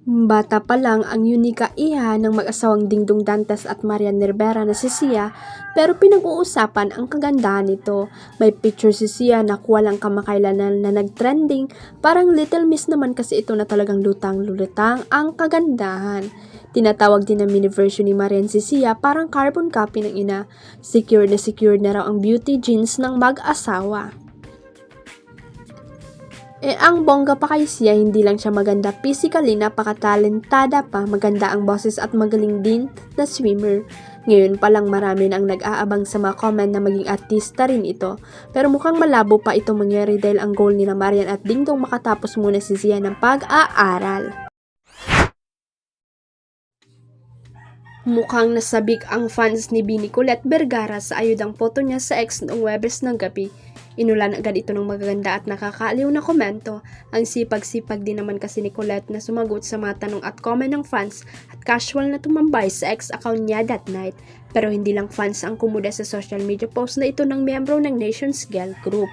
Bata pa lang ang unika iha ng mag-asawang Dingdong Dantes at Marian Rivera na si Sia, pero pinag-uusapan ang kagandahan nito. May picture si Sia na walang kamakailanan na nag-trending, parang Little Miss naman kasi ito na talagang lutang-lutang ang kagandahan. Tinatawag din na mini version ni Marian si Sia, parang carbon copy ng ina. Secure na raw ang beauty genes ng mag-asawa. Ang bongga pa kay Sia, hindi lang siya maganda physically, napaka-talentada pa, maganda ang boses at magaling din na swimmer. Ngayon pa lang marami nang nag-aabang sa mga comment na maging artista rin ito. Pero mukhang malabo pa ito mangyari dahil ang goal ni na Marian at Dingdong makatapos muna si Sia ng pag-aaral. Mukhang nasabik ang fans ni Bini Colette Vergara sa ayudang photo niya sa ex noong Webes ng gabi. Inulan agad ito ng magaganda at nakakaaliw na komento. Ang sipag-sipag din naman kasi ni Colette na sumagot sa mga tanong at comment ng fans at casual na tumambay sa ex account niya that night. Pero hindi lang fans ang kumuda sa social media post na ito ng miyembro ng Nations Girl Group.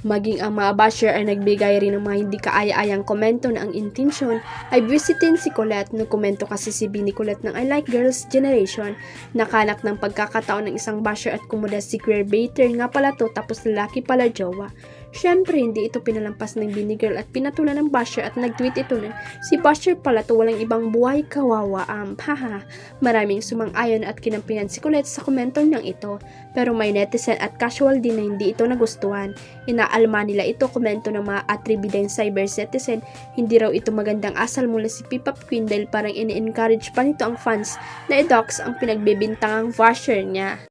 Maging ang mga basher ay nagbigay rin ng mga hindi kaaya-ayang komento na ang intensyon ay visitin si Colette. Nagkomento kasi si Bini Colette ng I Like Girls Generation. Nakanak ng pagkakataon ng isang basher at kumuda si queerbaiter nga pala to tapos lalaki pala jowa. Syempre, hindi ito pinalampas ng Bini Girl at pinatulan ng basher at nag-tweet ito na si basher pala to, walang ibang buhay, kawawa haha. Maraming sumang-ayon at kinampihan si Colette sa komento niyang ito. Pero may netizen at casual din na hindi ito nagustuhan. Inaalma nila ito komento ng mga atribideng cyber citizen. Hindi raw ito magandang asal mula si P-pop Queen dahil parang ini-encourage pa nito ang fans na i-dox ang pinagbibintangang basher niya.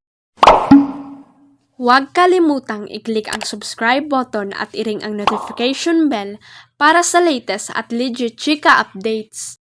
Huwag kalimutang i-click ang subscribe button at i-ring ang notification bell para sa latest at legit chika updates.